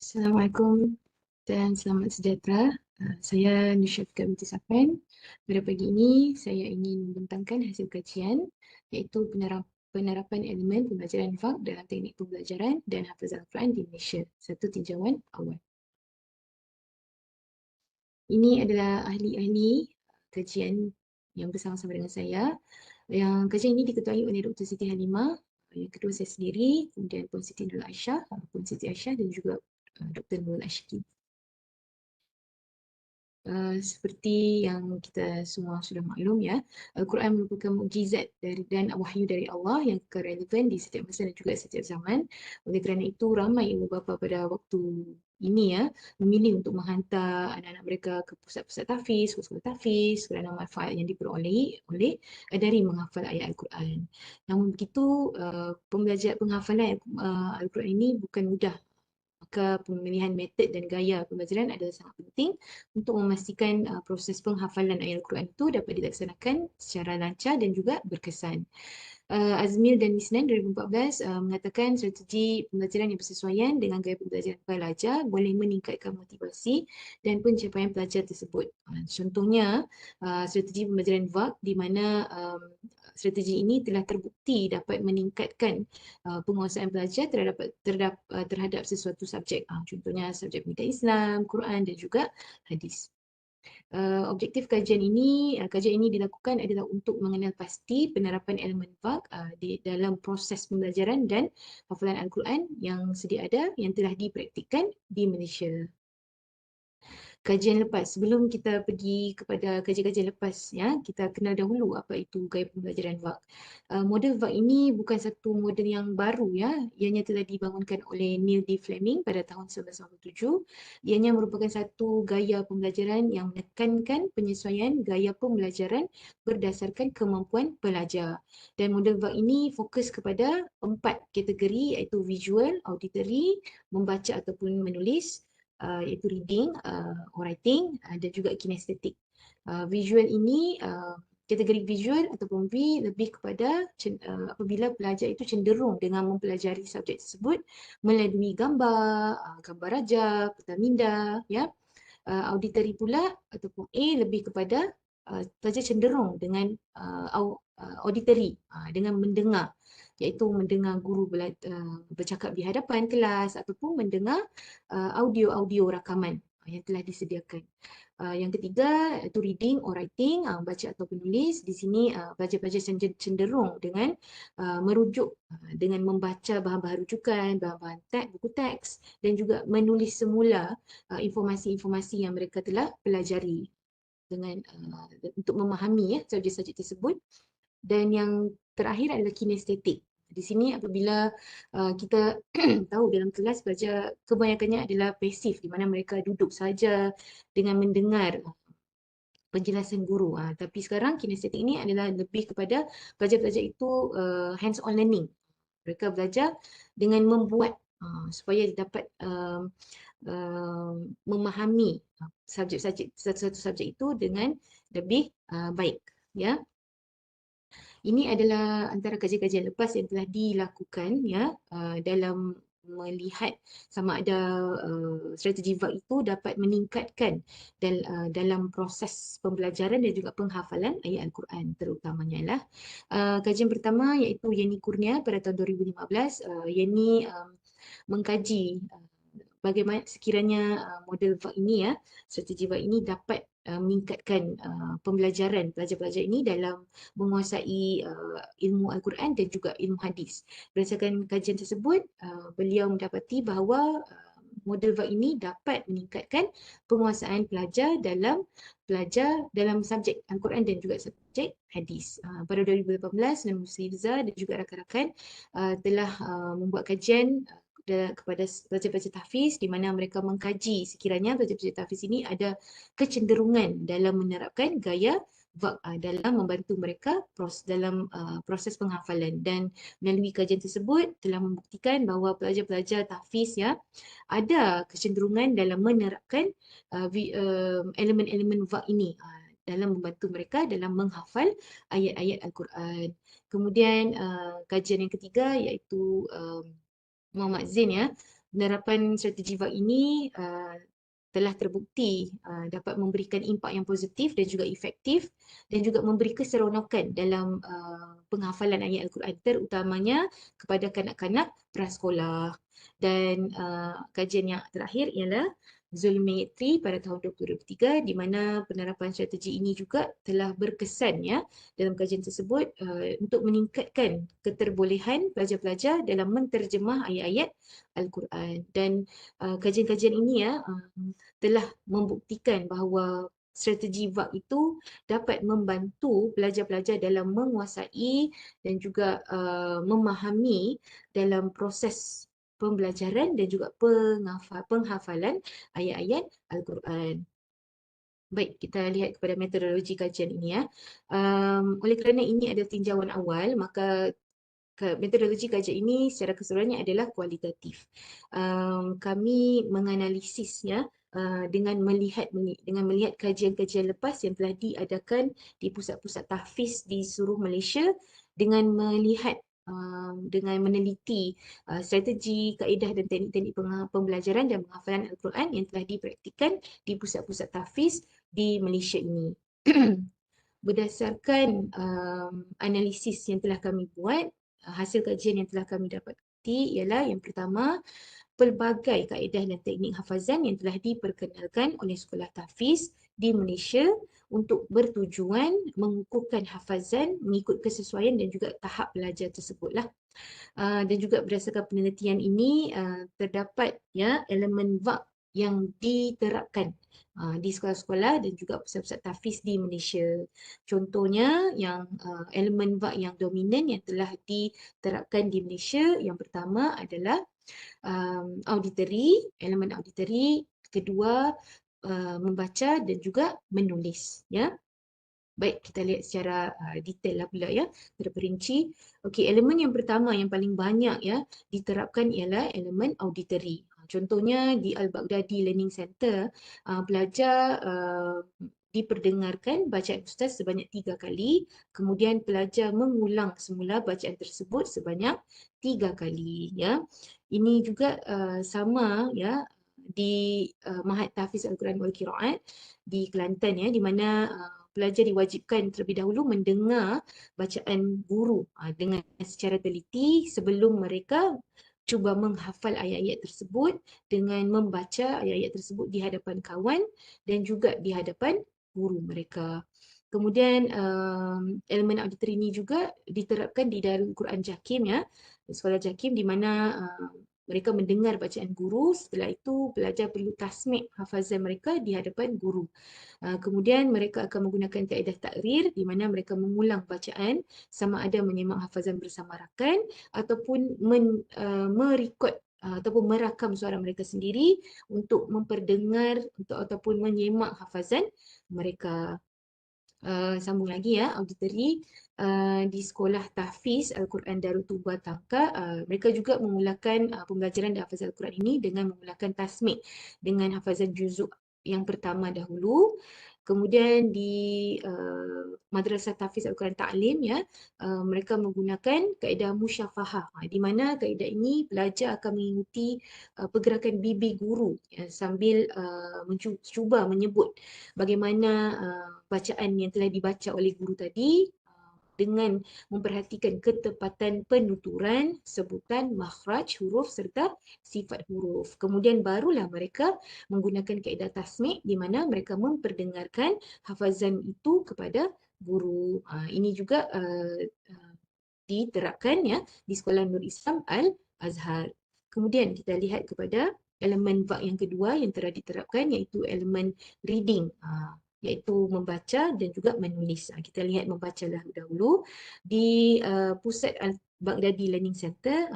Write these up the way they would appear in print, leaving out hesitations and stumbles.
Assalamualaikum dan selamat sejahtera. Saya Nusyafiqah binti Sapan. Pada pagi ini, saya ingin membentangkan hasil kajian iaitu penerapan elemen pembelajaran FAQ dalam teknik pembelajaran dan hafazan Al-Quran di Malaysia. Satu tinjauan awal. Ini adalah ahli-ahli kajian yang bersama-sama dengan saya. Yang kajian ini diketuai oleh Dr. Siti Halimah, yang kedua saya sendiri, kemudian Puan Siti Nurul Aisyah, Puan Siti Aisyah dan juga Dr. Nurul Ashki. Seperti yang kita semua sudah maklum ya, Al-Quran merupakan mukjizat dan wahyu dari Allah yang relevan di setiap masa dan juga setiap zaman. Oleh kerana itu, ramai ibu bapa pada waktu ini ya memilih untuk menghantar anak-anak mereka ke pusat-pusat tahfiz, sekolah tahfiz kerana manfaat yang diperoleh dari menghafal ayat Al-Quran. Namun begitu, penghafalan Al-Quran ini bukan mudah. Maka pemilihan metod dan gaya pembelajaran adalah sangat penting untuk memastikan proses penghafalan ayat Al-Quran itu dapat dilaksanakan secara lancar dan juga berkesan. Azmil dan Misnan 2014 mengatakan strategi pembelajaran yang bersesuaian dengan gaya pembelajaran pelajar boleh meningkatkan motivasi dan pencapaian pelajar tersebut. Contohnya, strategi pembelajaran VAK di mana strategi ini telah terbukti dapat meningkatkan penguasaan pelajar terhadap sesuatu subjek. Contohnya subjek pendidikan Islam, Quran dan juga hadis. Objektif kajian ini dilakukan adalah untuk mengenal pasti penerapan elemen VAK di dalam proses pembelajaran dan hafalan Al-Quran yang sedia ada yang telah dipraktikkan di Malaysia. Kajian lepas, sebelum kita pergi kepada kajian-kajian lepas ya, kita kenal dahulu apa itu gaya pembelajaran VAK. Model VAK ini bukan satu model yang baru ya, ianya telah dibangunkan oleh Neil D. Fleming pada tahun 1997. Ianya merupakan satu gaya pembelajaran yang menekankan penyesuaian gaya pembelajaran berdasarkan kemampuan pelajar. Dan model VAK ini fokus kepada 4 kategori iaitu visual, auditory, membaca ataupun menulis, iaitu reading, writing dan juga kinestetik. Visual ini kategori visual ataupun V lebih kepada apabila pelajar itu cenderung dengan mempelajari subjek tersebut melalui gambar, gambar rajah, peta minda, ya. Auditory pula ataupun A lebih kepada pelajar cenderung dengan auditory, dengan mendengar, iaitu mendengar guru bercakap di hadapan kelas ataupun mendengar audio-audio rakaman yang telah disediakan. Yang ketiga itu reading or writing, baca atau penulis. Di sini pelajar-pelajar cenderung dengan merujuk dengan membaca bahan-bahan rujukan, bahan-bahan buku teks dan juga menulis semula informasi-informasi yang mereka telah pelajari dengan untuk memahami ya subjek-subjek tersebut. Dan yang terakhir adalah kinestetik. Di sini apabila kita tahu dalam kelas pelajar kebanyakannya adalah pasif di mana mereka duduk saja dengan mendengar penjelasan guru. Tapi sekarang kinestetik ini adalah lebih kepada pelajar-pelajar itu hands on learning. Mereka belajar dengan membuat supaya dapat memahami satu subjek itu dengan lebih baik, ya. Ini adalah antara kajian-kajian lepas yang telah dilakukan ya dalam melihat sama ada strategi VAK itu dapat meningkatkan dalam proses pembelajaran dan juga penghafalan ayat Al-Quran terutamanya lah. Kajian pertama iaitu Yeni Kurnia pada tahun 2015. Yeni mengkaji bagaimana sekiranya model VAK ini ya, strategi VAK ini dapat meningkatkan pembelajaran pelajar-pelajar ini dalam menguasai ilmu Al-Quran dan juga ilmu hadis. Berdasarkan kajian tersebut, beliau mendapati bahawa model VAK ini dapat meningkatkan penguasaan pelajar dalam subjek Al-Quran dan juga subjek hadis. Pada 2018, Nabi Sirza dan juga rakan-rakan telah membuat kajian kepada pelajar-pelajar tahfiz di mana mereka mengkaji sekiranya pelajar-pelajar tahfiz ini ada kecenderungan dalam menerapkan gaya VAK dalam membantu mereka dalam proses penghafalan. Dan melalui kajian tersebut telah membuktikan bahawa pelajar-pelajar tahfiz ya ada kecenderungan dalam menerapkan elemen-elemen VAK ini dalam membantu mereka dalam menghafal ayat-ayat Al-Quran. Kemudian kajian yang ketiga iaitu Muhammad Zain ya, penerapan strategi VAK ini telah terbukti dapat memberikan impak yang positif dan juga efektif dan juga memberi keseronokan dalam penghafalan ayat Al-Quran terutamanya kepada kanak-kanak prasekolah. Dan kajian yang terakhir ialah Zulmietri pada tahun 2023 di mana penerapan strategi ini juga telah berkesan ya dalam kajian tersebut untuk meningkatkan keterbolehan pelajar-pelajar dalam menterjemah ayat-ayat Al-Quran. Dan kajian-kajian ini ya telah membuktikan bahawa strategi VAK itu dapat membantu pelajar-pelajar dalam menguasai dan juga memahami dalam proses pembelajaran dan juga penghafalan ayat-ayat Al-Quran. Baik, kita lihat kepada metodologi kajian ini ya. Oleh kerana ini adalah tinjauan awal, maka metodologi kajian ini secara keseluruhannya adalah kualitatif. Kami menganalisisnya dengan melihat kajian-kajian lepas yang telah diadakan di pusat-pusat tahfiz di seluruh Malaysia dengan melihat dengan meneliti strategi, kaedah dan teknik-teknik pembelajaran dan penghafalan Al-Quran yang telah dipraktikkan di pusat-pusat tahfiz di Malaysia ini. Berdasarkan analisis yang telah kami buat, hasil kajian yang telah kami dapati ialah yang pertama, pelbagai kaedah dan teknik hafazan yang telah diperkenalkan oleh sekolah tahfiz di Malaysia untuk bertujuan mengukuhkan hafazan mengikut kesesuaian dan juga tahap belajar tersebutlah. Dan juga berdasarkan penelitian ini terdapat ya elemen VAK yang diterapkan di sekolah-sekolah dan juga pusat-pusat tahfiz di Malaysia. Contohnya yang elemen VAK yang dominan yang telah diterapkan di Malaysia, yang pertama adalah auditory, elemen auditory, kedua membaca dan juga menulis ya. Baik, kita lihat secara detail lah pula ya, terperinci. Okey, elemen yang pertama yang paling banyak ya diterapkan ialah elemen auditory. Contohnya di Al-Baghdadi Learning Center, pelajar diperdengarkan bacaan ustaz sebanyak 3 kali, kemudian pelajar mengulang semula bacaan tersebut sebanyak 3 kali ya. Ini juga sama ya di Mahat Tahfiz Al-Quran wal Qiraat di Kelantan ya, di mana pelajar diwajibkan terlebih dahulu mendengar bacaan guru dengan secara teliti sebelum mereka cuba menghafal ayat-ayat tersebut dengan membaca ayat-ayat tersebut di hadapan kawan dan juga di hadapan guru mereka. Kemudian elemen auditory ini juga diterapkan di Darul Quran Jakim ya, sekolah Jakim di mana mereka mendengar bacaan guru, setelah itu pelajar perlu tasmik hafazan mereka di hadapan guru. Kemudian mereka akan menggunakan kaedah takrir di mana mereka mengulang bacaan sama ada menyemak hafazan bersama rakan ataupun merekod ataupun merakam suara mereka sendiri untuk memperdengar ataupun menyemak hafazan mereka. Sambung lagi ya, auditory di sekolah tahfiz Al-Quran Darul Tuba Tangka, mereka juga memulakan pembelajaran dan hafazan Al-Quran ini dengan memulakan tasmik dengan hafazan juzuk yang pertama dahulu. Kemudian di Madrasah Tahfiz Al-Quran Ta'lim ya, mereka menggunakan kaedah musyafahah, di mana kaedah ini pelajar akan mengikuti pergerakan bibir guru ya, sambil cuba menyebut bagaimana bacaan yang telah dibaca oleh guru tadi dengan memperhatikan ketepatan penuturan, sebutan, makhraj, huruf serta sifat huruf. Kemudian barulah mereka menggunakan kaedah tasmik di mana mereka memperdengarkan hafazan itu kepada guru. Ini juga diterapkan ya di Sekolah Nur Islam Al-Azhar. Kemudian kita lihat kepada elemen VAK yang kedua yang telah diterapkan iaitu elemen reading. Iaitu membaca dan juga menulis. Kita lihat membaca dahulu. Di Pusat Al-Baghdadi Learning Center,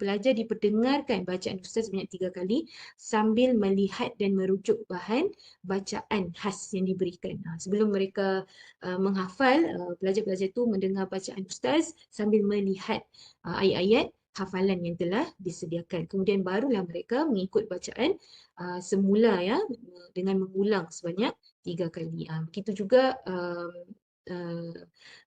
pelajar diperdengarkan bacaan ustaz sebanyak 3 kali sambil melihat dan merujuk bahan bacaan khas yang diberikan. Sebelum mereka menghafal, pelajar-pelajar itu mendengar bacaan ustaz sambil melihat ayat-ayat hafalan yang telah disediakan. Kemudian barulah mereka mengikut bacaan semula ya dengan mengulang sebanyak 3 kali. Begitu juga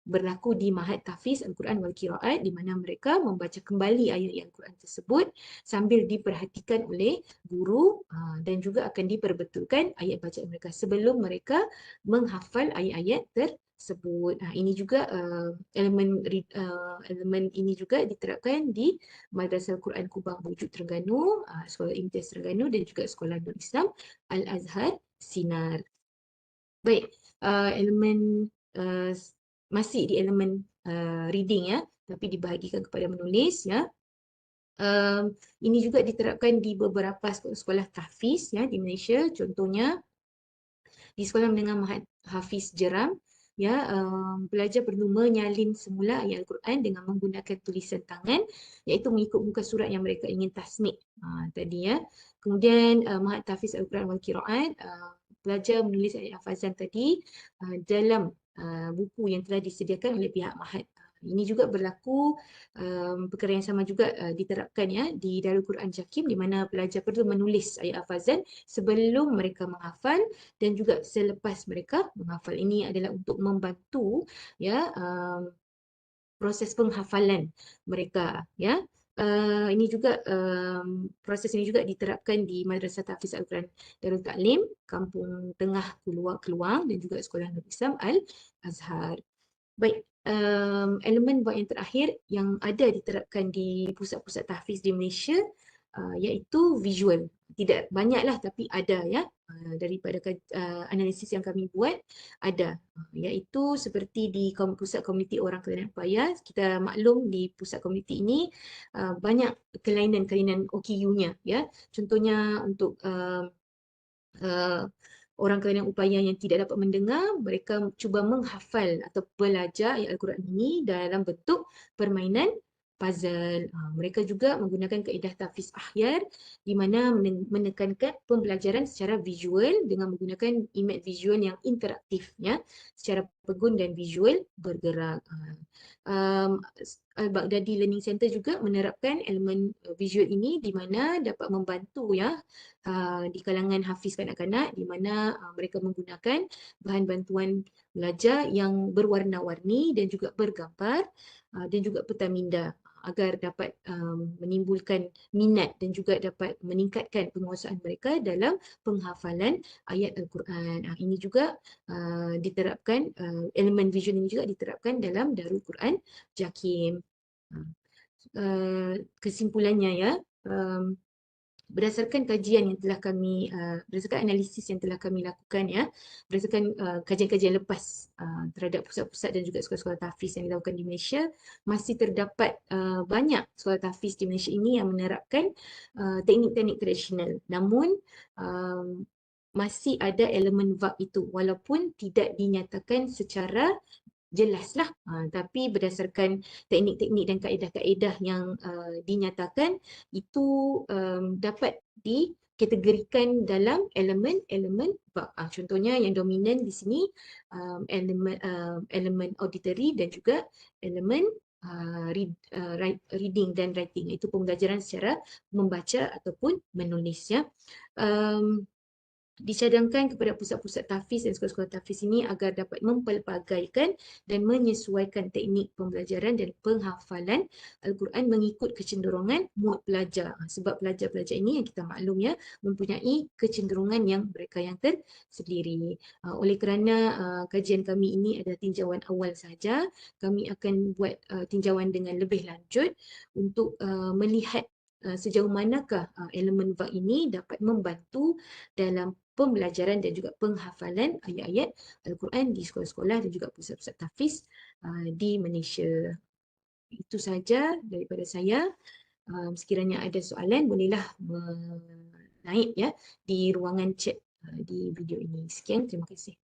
berlaku di Mahat Tahfiz Al-Quran wal Qiraat, di mana mereka membaca kembali ayat-ayat Al-Quran tersebut sambil diperhatikan oleh guru, dan juga akan diperbetulkan ayat bacaan mereka sebelum mereka menghafal ayat-ayat tersebut. Ini juga elemen ini juga diterapkan di Madrasah Al-Quran Kubang Bujuk Terengganu, Sekolah Imtiaz Terengganu dan juga Sekolah Nur Islam Al-Azhar Sinar. Baik, elemen masih di elemen reading ya, tapi dibahagikan kepada menulis ya. Ini juga diterapkan di beberapa sekolah tahfiz ya di Malaysia. Contohnya di Sekolah Menengah Mahat Hafiz Jeram, ya, pelajar perlu menyalin semula ayat Al-Quran dengan menggunakan tulisan tangan, iaitu mengikut muka surat yang mereka ingin tasnik tadi ya. Kemudian Mahat Tahfiz Al-Quran wal Qiraat, pelajar menulis ayat hafazan tadi dalam buku yang telah disediakan oleh pihak Mahat. Ini juga berlaku, perkara yang sama juga diterapkan ya di Darul Quran Jakim, di mana pelajar perlu menulis ayat hafazan sebelum mereka menghafal dan juga selepas mereka menghafal. Ini adalah untuk membantu ya proses penghafalan mereka ya. Ini juga proses ini juga diterapkan di Madrasah Tahfiz Al-Quran Darul Taklim Kampung Tengah Keluang dan juga Sekolah Nur Islam Al-Azhar. Baik, elemen buat yang terakhir yang ada diterapkan di pusat-pusat tahfiz di Malaysia iaitu visual. Tidak banyaklah tapi ada ya, daripada analisis yang kami buat ada, iaitu seperti di pusat komuniti orang kelainan upaya. Kita maklum di pusat komuniti ini banyak kelainan-kelainan OKU-nya ya. Contohnya untuk orang kelainan upaya yang tidak dapat mendengar, mereka cuba menghafal atau belajar ayat Al-Quran ini dalam bentuk permainan puzzle. Mereka juga menggunakan kaedah tahfiz ahyar di mana menekankan pembelajaran secara visual dengan menggunakan image visual yang interaktif ya, secara pegun dan visual bergerak. Al-Baghdadi Learning Center juga menerapkan elemen visual ini di mana dapat membantu ya di kalangan hafiz kanak-kanak, di mana mereka menggunakan bahan bantuan belajar yang berwarna-warni dan juga bergambar dan juga peta minda agar dapat menimbulkan minat dan juga dapat meningkatkan penguasaan mereka dalam penghafalan ayat Al-Quran. Ini juga diterapkan, elemen visual ini juga diterapkan dalam Darul Quran Jakim. Kesimpulannya ya, berdasarkan kajian yang telah kami, berdasarkan analisis yang telah kami lakukan ya, berdasarkan kajian-kajian lepas terhadap pusat-pusat dan juga sekolah-sekolah tahfiz yang dilakukan di Malaysia, masih terdapat banyak sekolah tahfiz di Malaysia ini yang menerapkan teknik-teknik tradisional. Namun masih ada elemen vak itu walaupun tidak dinyatakan secara jelaslah, tapi berdasarkan teknik-teknik dan kaedah-kaedah yang dinyatakan itu dapat dikategorikan dalam elemen-elemen vak. Contohnya yang dominan di sini elemen auditory dan juga elemen reading dan writing, itu pembelajaran secara membaca ataupun menulis ya. Dicadangkan kepada pusat-pusat tahfiz dan sekolah-sekolah tahfiz ini agar dapat mempelbagaikan dan menyesuaikan teknik pembelajaran dan penghafalan Al-Quran mengikut kecenderungan mood pelajar. Sebab pelajar-pelajar ini yang kita maklum ya, mempunyai kecenderungan yang mereka yang tersendiri. Oleh kerana kajian kami ini adalah tinjauan awal saja, kami akan buat tinjauan dengan lebih lanjut untuk melihat sejauh manakah elemen vak ini dapat membantu dalam pembelajaran dan juga penghafalan ayat-ayat Al-Quran di sekolah-sekolah dan juga pusat-pusat tahfiz di Malaysia. Itu saja daripada saya. Sekiranya ada soalan, bolehlah naik ya di ruangan chat di video ini. Sekian, terima kasih.